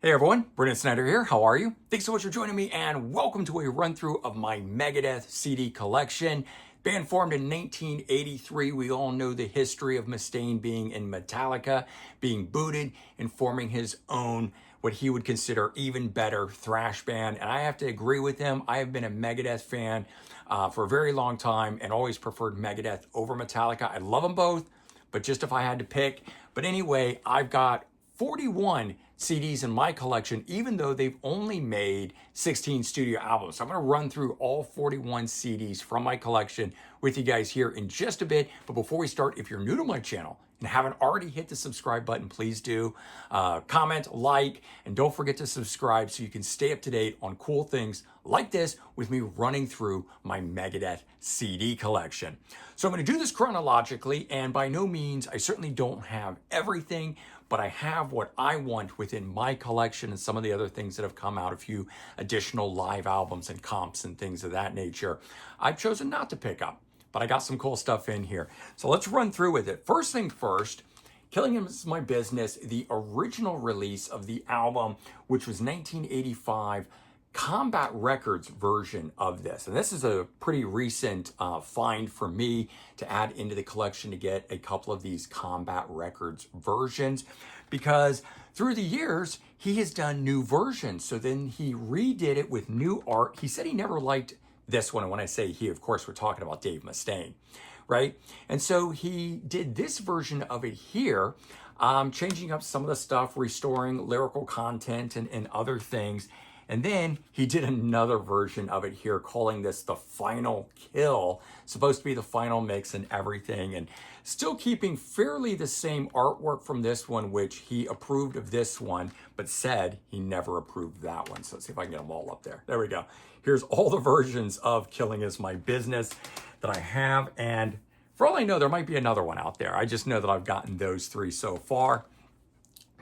Hey everyone, Brendan Snyder here. How are you? Thanks so much for joining me and welcome to a run through of my Megadeth CD collection. Band formed in 1983. We all know the history of Mustaine being in Metallica, being booted, and forming his own, what he would consider even better thrash band. And I have to agree with him. I have been a Megadeth fan for a very long time and always preferred Megadeth over Metallica. I love them both, but just if I had to pick. But anyway, I've got 41 CDs in my collection, even though they've only made 16 studio albums. So I'm going to run through all 41 CDs from my collection with you guys here in just a bit. But before we start, if you're new to my channel and haven't already hit the subscribe button, please do. Comment, like, and don't forget to subscribe so you can stay up to date on cool things like this with me running through my Megadeth CD collection. So I'm going to do this chronologically, and by no means, I certainly don't have everything, but I have what I want within my collection and some of the other things that have come out, a few additional live albums and comps and things of that nature. I've chosen not to pick up, but I got some cool stuff in here. So let's run through with it. First thing first, Killing Is My Business, the original release of the album, which was 1985, Combat Records version of this. And this is a pretty recent find for me to add into the collection to get a couple of these Combat Records versions, because through the years, he has done new versions. So then he redid it with new art. He said he never liked this one. And when I say he, of course, we're talking about Dave Mustaine, right? And so he did this version of it here, changing up some of the stuff, restoring lyrical content and other things. And then he did another version of it here, calling this the Final Kill, supposed to be the final mix and everything, and still keeping fairly the same artwork from this one, which he approved of this one, but said he never approved that one. So let's see if I can get them all up there. There we go. Here's all the versions of Killing Is My Business that I have, and for all I know, there might be another one out there. I just know that I've gotten those three so far.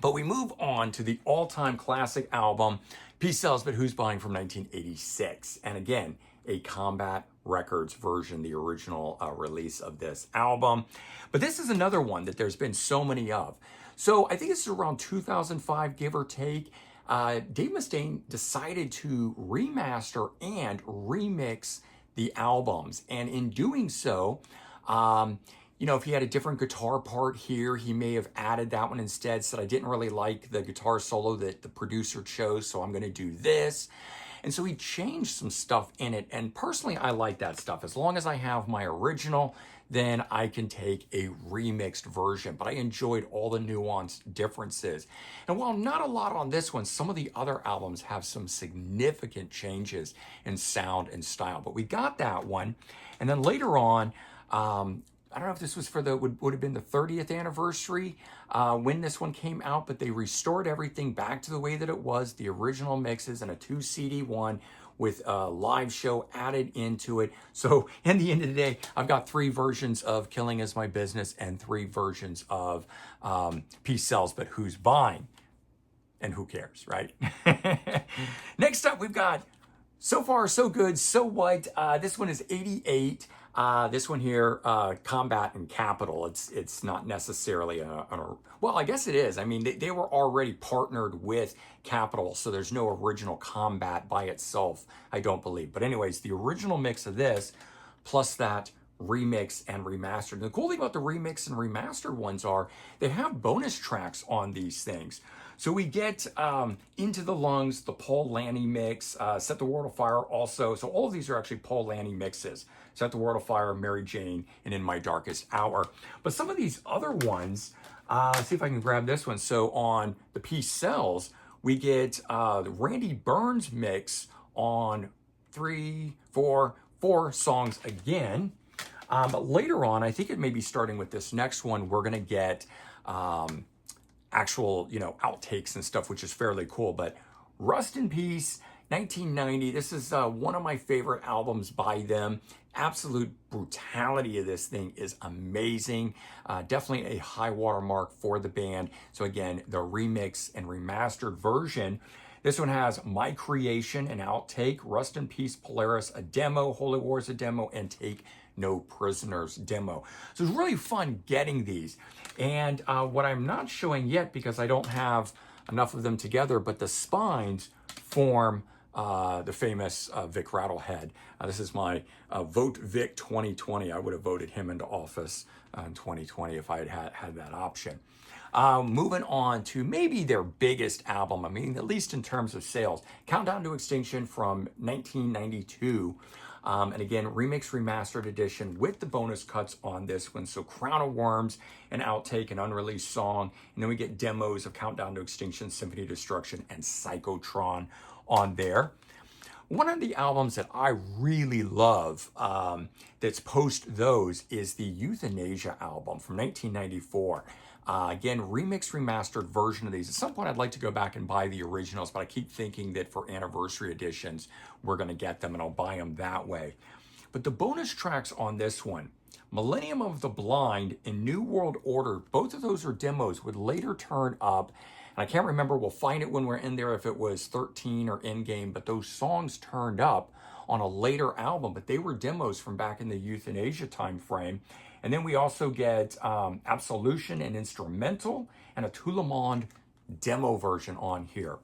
But we move on to the all-time classic album, Peace Sells, But Who's Buying, from 1986. And again, a Combat Records version, the original release of this album. But this is another one that there's been so many of. So I think it's around 2005, give or take. Dave Mustaine decided to remaster and remix the albums. And in doing so, you know, if he had a different guitar part here, he may have added that one instead. Said, I didn't really like the guitar solo that the producer chose, so I'm going to do this. And so he changed some stuff in it. And personally, I like that stuff. As long as I have my original, then I can take a remixed version. But I enjoyed all the nuanced differences. And while not a lot on this one, some of the other albums have some significant changes in sound and style. But we got that one. And then later on, I don't know if this was for the, would have been the 30th anniversary when this one came out, but they restored everything back to the way that it was, the original mixes, and a 2 CD one with a live show added into it. So in the end of the day, I've got 3 versions of Killing Is My Business and 3 versions of Peace Sells, But Who's Buying? And who cares, right? Next up, we've got So Far, So Good, So What. This one is 88. This one here, Combat and Capital. It's not necessarily well, I guess it is. I mean, they were already partnered with Capital, so there's no original Combat by itself, I don't believe. But anyways, the original mix of this, plus that remix and remastered. And the cool thing about the remix and remastered ones are they have bonus tracks on these things. So we get Into the Lungs, the Paul Lanny mix, Set the World Afire also. So all of these are actually Paul Lanny mixes. Set the World Afire, Mary Jane, and In My Darkest Hour. But some of these other ones, let's see if I can grab this one. So on the Peace Sells, we get the Randy Burns mix on 4 songs again. But later on, I think it may be starting with this next one, we're going to get actual, you know, outtakes and stuff, which is fairly cool. But Rust in Peace, 1990. This is one of my favorite albums by them. Absolute brutality of this thing is amazing. Definitely a high watermark for the band. So again, the remix and remastered version. This one has My Creation, an outtake, Rust in Peace, Polaris, a demo, Holy Wars, a demo, and Take No Prisoners demo. So it's really fun getting these. And what I'm not showing yet, because I don't have enough of them together, but the spines form the famous Vic Rattlehead. This is my Vote Vic 2020. I would have voted him into office in 2020 if I had that option. Moving on to maybe their biggest album, I mean, at least in terms of sales, Countdown to Extinction from 1992. And again, remix remastered edition with the bonus cuts on this one. So Crown of Worms, an outtake, an unreleased song. And then we get demos of Countdown to Extinction, Symphony of Destruction, and Psychotron on there. One of the albums that I really love that's post those is the Euthanasia album from 1994. Again, remix remastered version of these. At some point, I'd like to go back and buy the originals, but I keep thinking that for anniversary editions, we're going to get them and I'll buy them that way. But the bonus tracks on this one, Millennium of the Blind and New World Order, both of those are demos, would later turn up. And I can't remember, we'll find it when we're in there if it was 13 or in-game, but those songs turned up on a later album, but they were demos from back in the Euthanasia time frame. And then we also get Absolution, an instrumental, and a Toulemond demo version on here.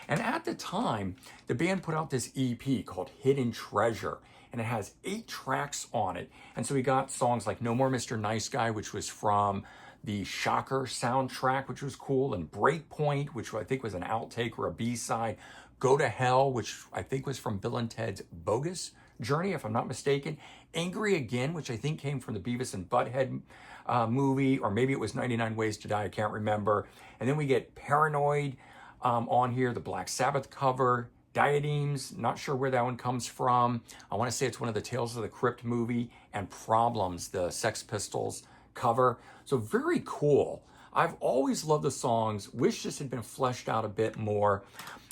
And at the time, the band put out this EP called Hidden Treasure, and it has 8 tracks on it. And so we got songs like No More Mr. Nice Guy, which was from the Shocker soundtrack, which was cool, and Breakpoint, which I think was an outtake or a B-side, Go to Hell, which I think was from Bill and Ted's Bogus Journey, if I'm not mistaken, Angry Again, which I think came from the Beavis and Butthead movie, or maybe it was 99 Ways to Die, I can't remember. And then we get Paranoid on here, the Black Sabbath cover, Diademes, not sure where that one comes from. I want to say it's one of the Tales of the Crypt movie, and Problems, the Sex Pistols cover. So very cool. I've always loved the songs, wish this had been fleshed out a bit more.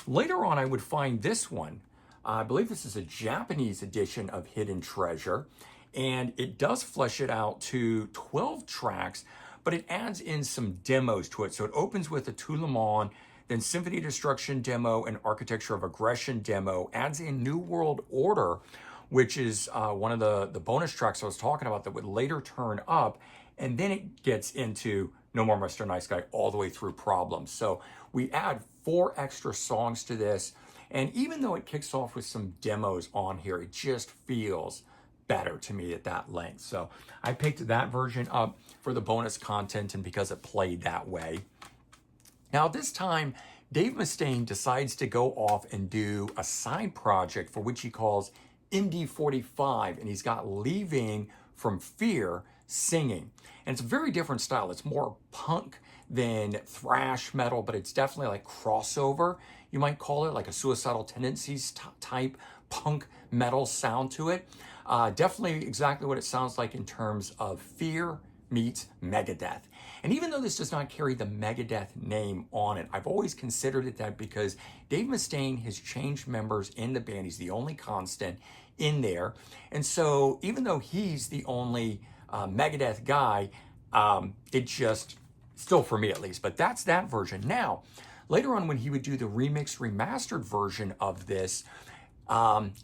Later on, I would find this one. I believe this is a Japanese edition of Hidden Treasure, and it does flesh it out to 12 tracks, but it adds in some demos to it. So it opens with a Toulemont, then Symphony of Destruction demo and Architecture of Aggression demo, adds in New World Order, which is one of the bonus tracks I was talking about that would later turn up, and then it gets into No More Mr. Nice Guy all the way through Problems. So we add 4 extra songs to this. And even though it kicks off with some demos on here, it just feels better to me at that length. So I picked that version up for the bonus content and because it played that way. Now this time, Dave Mustaine decides to go off and do a side project for which he calls MD45, and he's got Leaving from Fear singing. And it's a very different style. It's more punk than thrash metal, but it's definitely like crossover. You might call it like a Suicidal Tendencies type punk metal sound to it. Definitely exactly what it sounds like in terms of Fear meets Megadeth. And even though this does not carry the Megadeth name on it, I've always considered it that because Dave Mustaine has changed members in the band. He's the only constant in there. And so even though he's the only Megadeth guy, it just, still for me at least, but that's that version. Now, later on when he would do the remixed remastered version of this,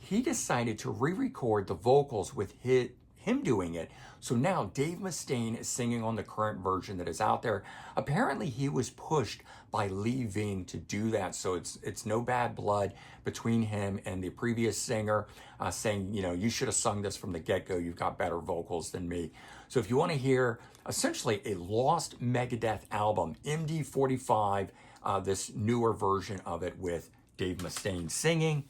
he decided to re-record the vocals with him doing it. So now Dave Mustaine is singing on the current version that is out there. Apparently he was pushed by Lee Ving to do that. So it's no bad blood between him and the previous singer saying, you know, you should have sung this from the get-go. You've got better vocals than me. So if you want to hear essentially a lost Megadeth album, MD45, this newer version of it with Dave Mustaine singing.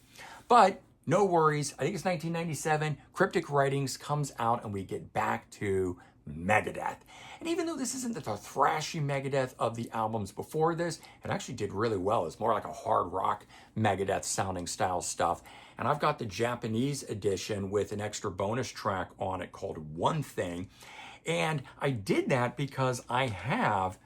But no worries, I think it's 1997, Cryptic Writings comes out and we get back to Megadeth. And even though this isn't the thrashy Megadeth of the albums before this, it actually did really well. It's more like a hard rock Megadeth sounding style stuff. And I've got the Japanese edition with an extra bonus track on it called One Thing. And I did that because I have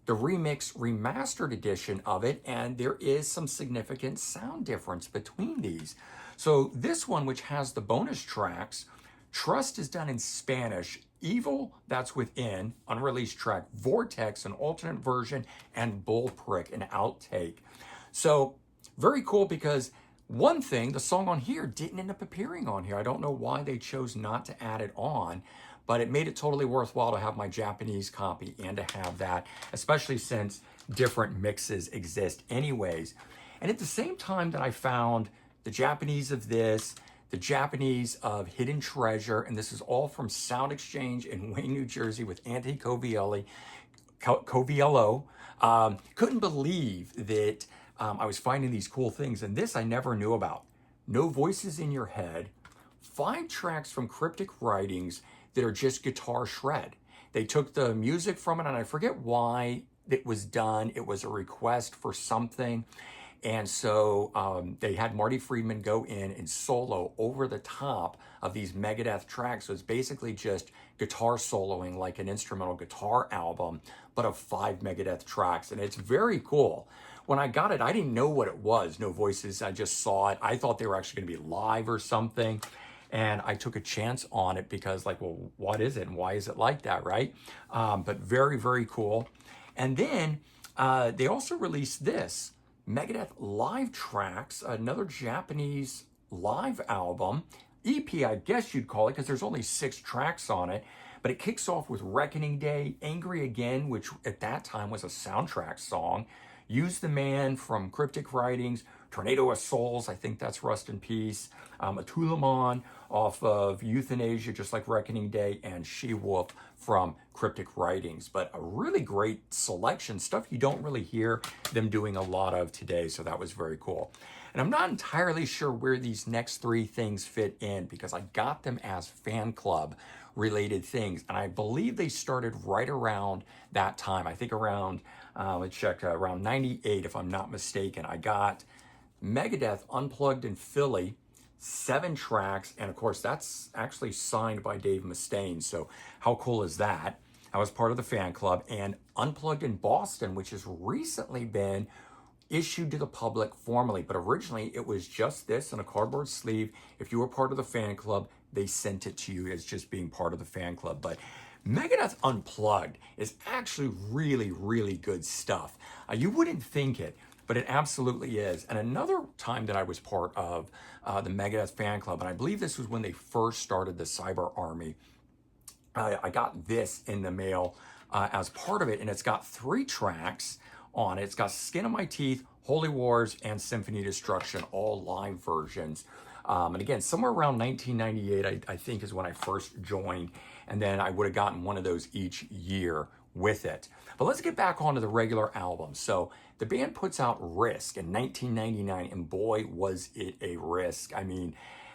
the remix remastered edition of it, and there is some significant sound difference between these. So this one, which has the bonus tracks, Trust is done in Spanish, Evil, that's within, unreleased track, Vortex, an alternate version, and Bullprick, an outtake. So very cool because One Thing, the song on here, didn't end up appearing on here. I don't know why they chose not to add it on, but it made it totally worthwhile to have my Japanese copy and to have that, especially since different mixes exist anyways. And at the same time that I found the Japanese of this, the Japanese of Hidden Treasure, and this is all from Sound Exchange in Wayne, New Jersey with Anthony Coviello. Couldn't believe that I was finding these cool things, and this I never knew about. No Voices in Your Head, 5 tracks from Cryptic Writings that are just guitar shred. They took the music from it, and I forget why it was done. It was a request for something. And so they had Marty Friedman go in and solo over the top of these Megadeth tracks. So it's basically just guitar soloing like an instrumental guitar album, but of 5 Megadeth tracks. And it's very cool. When I got it, I didn't know what it was, No Voices. I just saw it. I thought they were actually going to be live or something. And I took a chance on it because, like, well, what is it and why is it like that, right? But very, very cool. And then they also released this, Megadeth Live Tracks, another Japanese live album, EP, I guess you'd call it, because there's only 6 tracks on it. But it kicks off with Reckoning Day, Angry Again, which at that time was a soundtrack song, Use the Man from Cryptic Writings, Tornado of Souls, I think that's Rust in Peace, Atulamon off of Euthanasia, just like Reckoning Day, and She-Wolf from Cryptic Writings. But a really great selection, stuff you don't really hear them doing a lot of today, so that was very cool. And I'm not entirely sure where these next 3 things fit in because I got them as fan club related things, and I believe they started right around that time. I think around, let's check, around 98 if I'm not mistaken. I got Megadeth Unplugged in Philly, 7 tracks, and of course that's actually signed by Dave Mustaine, so how cool is that? I was part of the fan club. And Unplugged in Boston, which has recently been issued to the public formally, but originally it was just this in a cardboard sleeve. If you were part of the fan club, they sent it to you as just being part of the fan club. But Megadeth Unplugged is actually really, really good stuff. You wouldn't think it, but it absolutely is. And another time that I was part of the Megadeth fan club, and I believe this was when they first started the Cyber Army, I got this in the mail as part of it, and it's got 3 tracks on it. It's got Skin of My Teeth, Holy Wars, and Symphony Destruction, all live versions. And again, somewhere around 1998, I think, is when I first joined, and then I would have gotten one of those each year with it. But let's get back onto the regular album. So the band puts out Risk in 1999, and boy, was it a risk. I mean,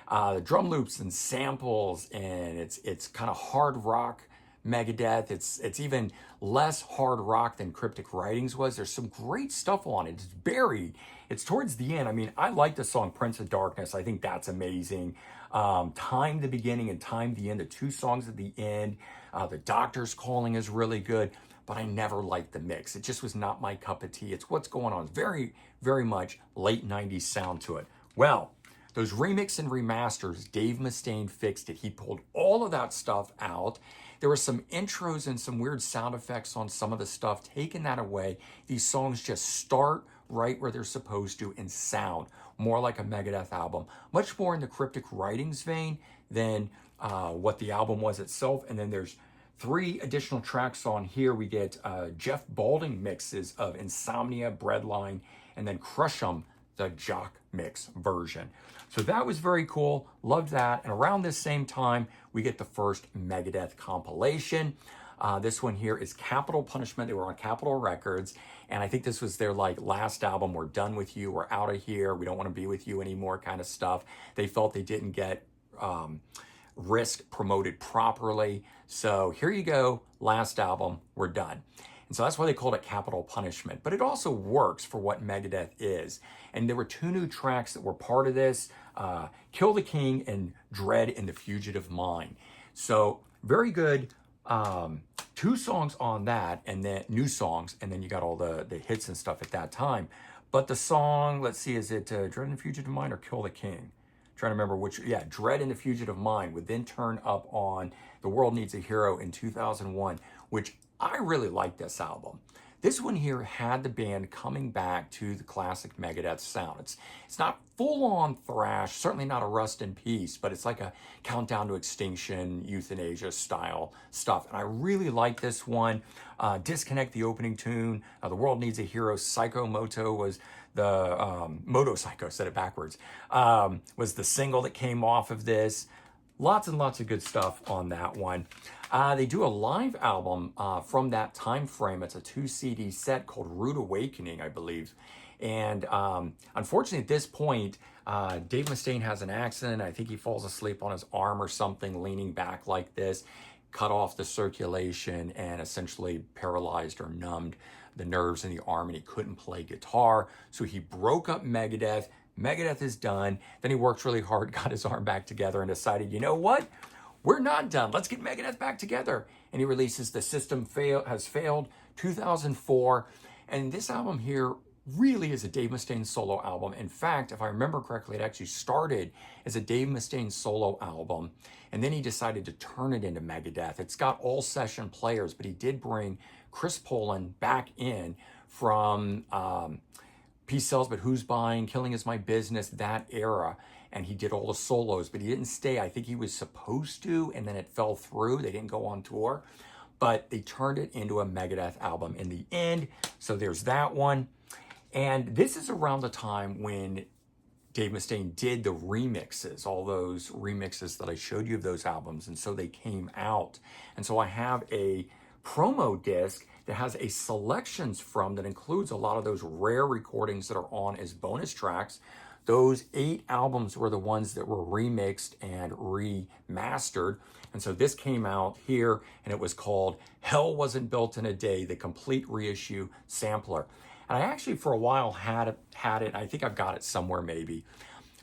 the drum loops and samples, and it's kind of hard rock Megadeth. It's even less hard rock than Cryptic Writings was. There's some great stuff on it. It's buried. It's towards the end. I mean, I like the song Prince of Darkness. I think that's amazing. Time the Beginning and Time the End, the 2 songs at the end. The Doctor's Calling is really good, but I never liked the mix. It just was not my cup of tea. It's what's going on. It's very, very much late 90s sound to it. Well, those remix and remasters, Dave Mustaine fixed it. He pulled all of that stuff out. There were some intros and some weird sound effects on some of the stuff, taking that away. These songs just start right where they're supposed to and sound more like a Megadeth album, much more in the Cryptic Writings vein than what the album was itself. And then there's 3 additional tracks on here. We get Jeff Balding mixes of Insomnia, Breadline, and then Crush 'Em, the Jock Mix version. So that was very cool. Loved that. And around this same time, we get the first Megadeth compilation. This one here is Capital Punishment. They were on Capitol Records. And I think this was their like last album. We're done with you. We're out of here. We don't want to be with you anymore kind of stuff. They felt they didn't get Risk promoted properly. So here you go. Last album. We're done. And so that's why they called it Capital Punishment. But it also works for what Megadeth is. And there were 2 new tracks that were part of this, Kill the King and Dread in the Fugitive Mind. So very good. 2 songs on that, and then new songs, and then you got all the hits and stuff at that time. But the song, let's see, is it Dread in the Fugitive Mind or Kill the King? Trying to remember which. Yeah, Dread in the Fugitive Mind would then turn up on The World Needs a Hero in 2001, which I really like this album. This one here had the band coming back to the classic Megadeth sound. It's not full-on thrash, certainly not a Rust in Peace, but it's like a Countdown to Extinction, Euthanasia style stuff. And I really like this one. Disconnect, the opening tune. The World Needs a Hero. Psycho Moto was the Moto Psycho, said it backwards, was the single that came off of this. Lots and lots of good stuff on that one. They do a live album from that time frame. It's a 2 CD set called Rude Awakening, I believe. And unfortunately, at this point, Dave Mustaine has an accident. I think he falls asleep on his arm or something, leaning back like this, cut off the circulation and essentially paralyzed or numbed the nerves in the arm, and he couldn't play guitar. So he broke up Megadeth. Megadeth is done. Then he worked really hard, got his arm back together, and decided, you know what? We're not done. Let's get Megadeth back together. And he releases The System Has Failed, 2004. And this album here really is a Dave Mustaine solo album. In fact, if I remember correctly, it actually started as a Dave Mustaine solo album, and then he decided to turn it into Megadeth. It's got all session players, but he did bring Chris Poland back in from Peace Sells, But Who's Buying, Killing Is My Business, that era. And he did all the solos, but he didn't stay. I think he was supposed to, and then it fell through. They didn't go on tour, but they turned it into a Megadeth album in the end. So there's that one. And this is around the time when Dave Mustaine did the remixes, all those remixes that I showed you of those albums. And so they came out. And so I have a promo disc that has a selections from that includes a lot of those rare recordings that are on as bonus tracks. Those 8 albums were the ones that were remixed and remastered. And so this came out here, and it was called Hell Wasn't Built in a Day, the complete reissue sampler. And I actually, for a while, had it. I think I've got it somewhere maybe.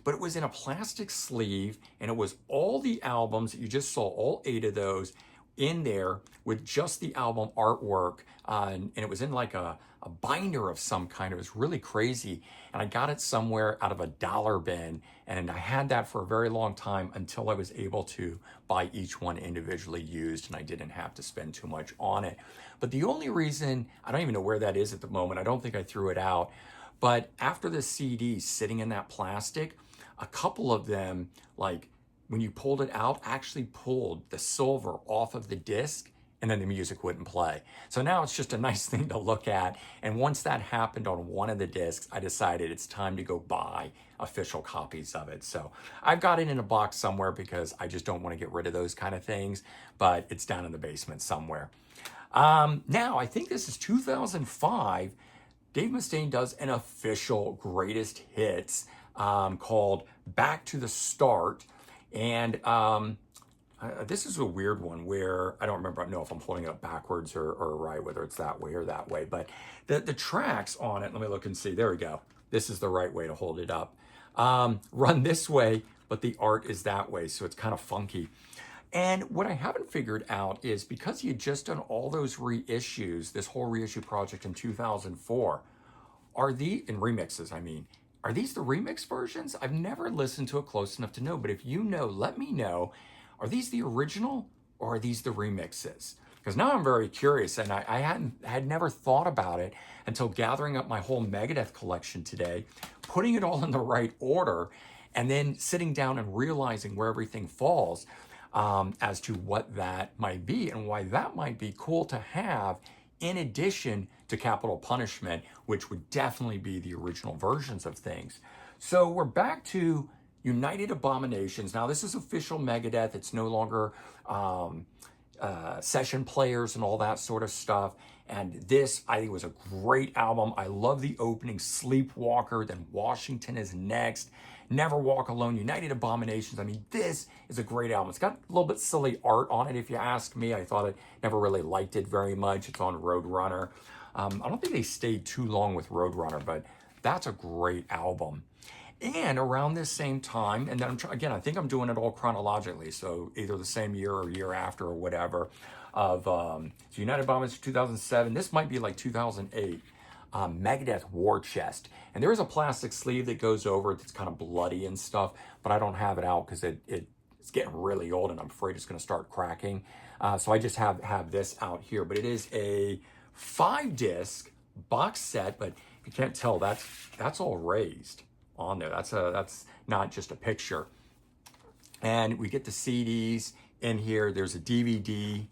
But it was in a plastic sleeve, and it was all the albums that you just saw, all 8 of those, in there with just the album artwork. And it was in like a binder of some kind. It was really crazy. And I got it somewhere out of a dollar bin. And I had that for a very long time until I was able to buy each one individually used, and I didn't have to spend too much on it. But the only reason, I don't even know where that is at the moment. I don't think I threw it out. But after the CD sitting in that plastic, a couple of them, like when you pulled it out, actually pulled the silver off of the disc, and then the music wouldn't play. So now it's just a nice thing to look at. And once that happened on one of the discs, I decided it's time to go buy official copies of it. So I've got it in a box somewhere because I just don't want to get rid of those kind of things, but it's down in the basement somewhere. Now, I think this is 2005. Dave Mustaine does an official greatest hits called Back to the Start. And this is a weird one where I don't know if I'm holding it up backwards or right, whether it's that way or that way. But the tracks on it, let me look and see. There we go. This is the right way to hold it up. Run this way, but the art is that way. So it's kind of funky. And what I haven't figured out is because he had just done all those reissues, this whole reissue project in 2004, are these, in remixes, I mean, are these the remix versions? I've never listened to it close enough to know, but if you know, let me know. Are these the original or are these the remixes? Because now I'm very curious, and I had never thought about it until gathering up my whole Megadeth collection today, putting it all in the right order, and then sitting down and realizing where everything falls as to what that might be and why that might be cool to have in addition to Capital Punishment, which would definitely be the original versions of things. So we're back to United Abominations. Now this is official Megadeth. It's no longer session players and all that sort of stuff. And this, I think, was a great album. I love the opening, Sleepwalker, then Washington is next, Never Walk Alone, United Abominations. I mean, this is a great album. It's got a little bit silly art on it, if you ask me. I thought never really liked it very much. It's on Roadrunner. I don't think they stayed too long with Roadrunner, but that's a great album. And around this same time, and then again, I think I'm doing it all chronologically, so either the same year or year after or whatever, of so United Abominations 2007, this might be like 2008, Megadeth War Chest. And there is a plastic sleeve that goes over it that's kind of bloody and stuff, but I don't have it out because it's getting really old and I'm afraid it's going to start cracking. So I just have this out here, but it is a 5-disc box set, but if you can't tell, that's all raised on there. That's not just a picture. And we get the CDs in here. There's a DVD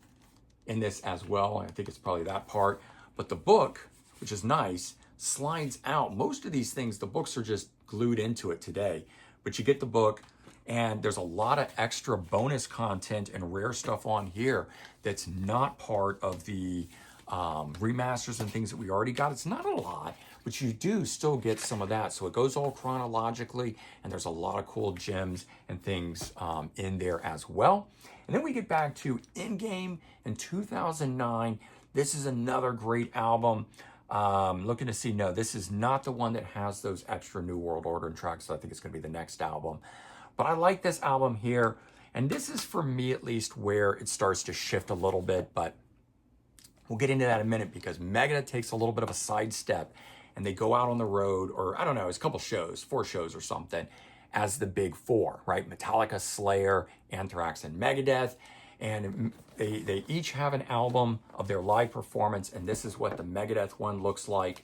in this as well. I think it's probably that part. But the book, which is nice, slides out. Most of these things, the books are just glued into it today. But you get the book, and there's a lot of extra bonus content and rare stuff on here that's not part of the remasters and things that we already got. It's not a lot, but you do still get some of that. So it goes all chronologically, and there's a lot of cool gems and things in there as well. And then we get back to In-Game in 2009. This is another great album. Looking to see, no, this is not the one that has those extra New World Order tracks. So I think it's going to be the next album. But I like this album here. And this is, for me at least, where it starts to shift a little bit. But we'll get into that in a minute, because Megadeth takes a little bit of a sidestep, and they go out on the road, or I don't know, it's a couple shows, 4 shows or something, as the big 4, right? Metallica, Slayer, Anthrax, and Megadeth. And they each have an album of their live performance, and this is what the Megadeth one looks like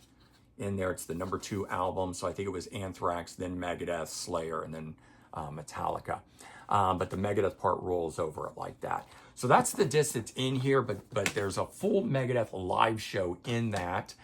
in there. It's the number 2 album, so I think it was Anthrax, then Megadeth, Slayer, and then Metallica. But the Megadeth part rolls over it like that. So that's the disc that's in here, but there's a full Megadeth live show in that.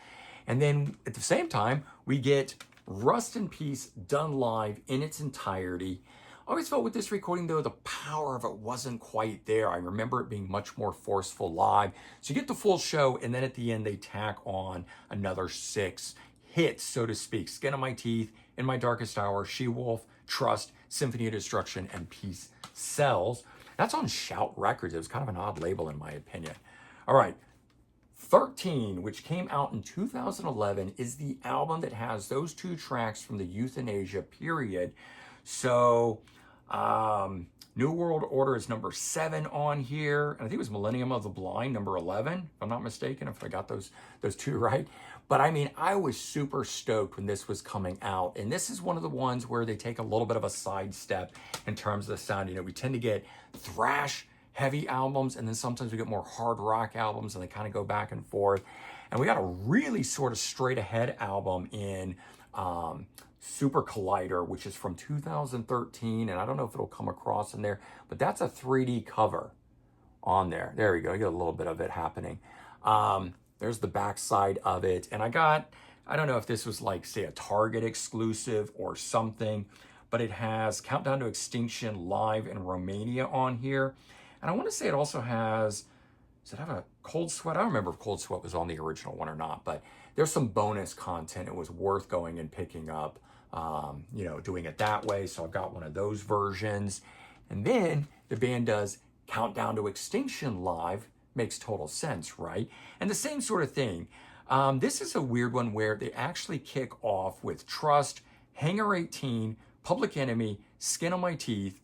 And then at the same time, we get Rust in Peace done live in its entirety. I always felt with this recording, though, the power of it wasn't quite there. I remember it being much more forceful live. So you get the full show, and then at the end, they tack on another 6 hits, so to speak. Skin on My Teeth, In My Darkest Hour, She-Wolf, Trust, Symphony of Destruction, and Peace Sells. That's on Shout Records. It was kind of an odd label, in my opinion. All right. 13, which came out in 2011, is the album that has those 2 tracks from the Euthanasia period. So, New World Order is number 7 on here. And I think it was Millennium of the Blind, number 11, if I'm not mistaken, if I got those 2 right. But I mean, I was super stoked when this was coming out. And this is one of the ones where they take a little bit of a sidestep in terms of the sound. You know, we tend to get thrash heavy albums, and then sometimes we get more hard rock albums, and they kind of go back and forth. And we got a really sort of straight ahead album in Super Collider, which is from 2013, and I don't know if it'll come across in there, but that's a 3D cover on there. There we go. You get a little bit of it happening. There's the back side of it, and I don't know if this was like, say, a Target exclusive or something, but it has Countdown to Extinction live in Romania on here. And I want to say it also has, does it have a Cold Sweat? I don't remember if Cold Sweat was on the original one or not, but there's some bonus content. It was worth going and picking up, doing it that way. So I've got one of those versions. And then the band does Countdown to Extinction live. Makes total sense, right? And the same sort of thing. This is a weird one where they actually kick off with Trust, Hangar 18, Public Enemy, Skin on My Teeth,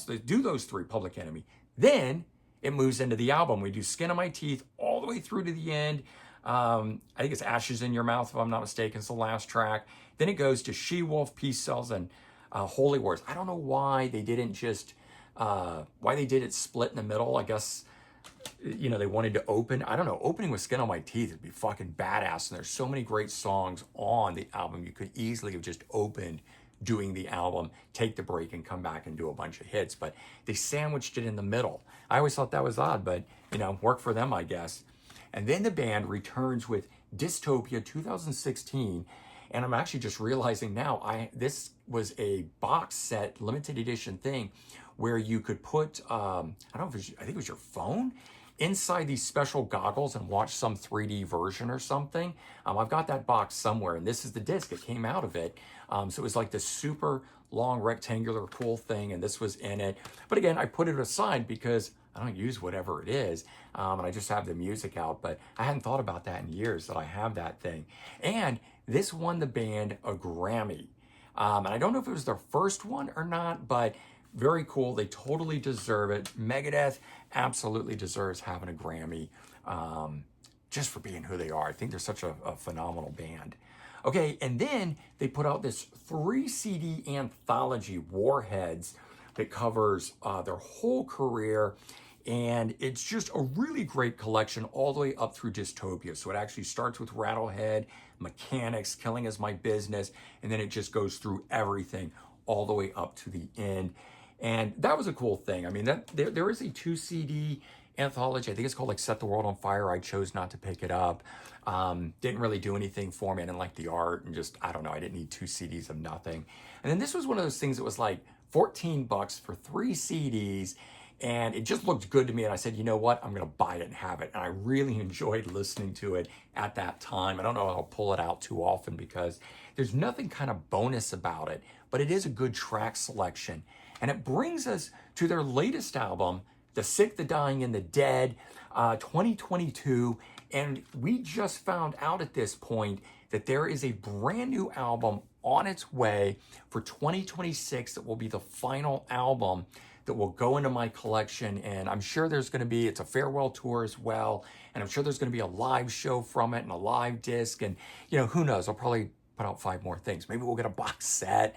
they do those 3, Public Enemy. Then it moves into the album. We do Skin on My Teeth all the way through to the end. I think it's Ashes in Your Mouth, if I'm not mistaken. It's the last track. Then it goes to She-Wolf, Peace Sells, and Holy Wars. I don't know why they didn't just, why they did it split in the middle. I guess, they wanted to open. I don't know. Opening with Skin on My Teeth would be fucking badass. And there's so many great songs on the album. You could easily have just opened doing the album, take the break, and come back and do a bunch of hits. But they sandwiched it in the middle. I always thought that was odd, but, worked for them, I guess. And then the band returns with Dystopia 2016. And I'm actually just realizing now, this was a box set, limited edition thing where you could put, I think it was your phone inside these special goggles and watch some 3D version or something. I've got that box somewhere, and this is the disc that came out of it. So it was like this super long rectangular cool thing, and this was in it. But again, I put it aside because I don't use whatever it is, and I just have the music out. But I hadn't thought about that in years, that I have that thing. And this won the band a Grammy. And I don't know if it was their first one or not, but very cool. They totally deserve it. Megadeth absolutely deserves having a Grammy, just for being who they are. I think they're such a phenomenal band. Okay, and then they put out this 3 CD anthology, Warheads, that covers their whole career And it's just a really great collection all the way up through Dystopia. So it actually starts with Rattlehead, Mechanics, Killing Is My Business, and then it just goes through everything all the way up to the end. And that was a cool thing. I mean, there is a 2 CD anthology. I think it's called like Set the World on Fire. I chose not to pick it up. Didn't really do anything for me. I didn't like the art and just, I don't know, I didn't need 2 CDs of nothing. And then this was one of those things that was like 14 bucks for 3 CDs. And it just looked good to me. And I said, you know what? I'm going to buy it and have it. And I really enjoyed listening to it at that time. I don't know if I'll pull it out too often because there's nothing kind of bonus about it, but it is a good track selection. And it brings us to their latest album, The Sick, the Dying, and the Dead, 2022. And we just found out at this point that there is a brand new album on its way for 2026 that will be the final album that will go into my collection. And I'm sure there's going to be, it's a farewell tour as well. And I'm sure there's going to be a live show from it and a live disc. And, you know, who knows? I'll probably put out 5 more things. Maybe we'll get a box set,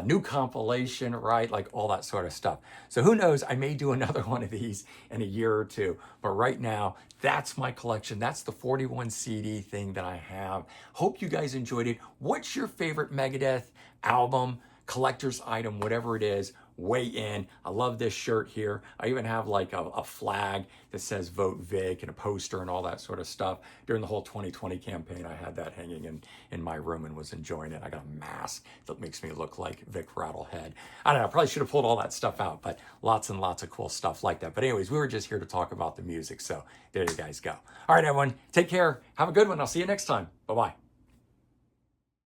new compilation, right? Like all that sort of stuff. So who knows? I may do another one of these in a year or two. But right now, that's my collection. That's the 41 CD thing that I have. Hope you guys enjoyed it. What's your favorite Megadeth album, collector's item, whatever it is? Weigh in. I love this shirt here. I even have like a flag that says Vote Vic and a poster and all that sort of stuff. During the whole 2020 campaign, I had that hanging in my room and was enjoying it. I got a mask that makes me look like Vic Rattlehead. I don't know, I probably should have pulled all that stuff out, but lots and lots of cool stuff like that. But anyways, we were just here to talk about the music. So there you guys go. All right, everyone, take care. Have a good one. I'll see you next time. Bye-bye.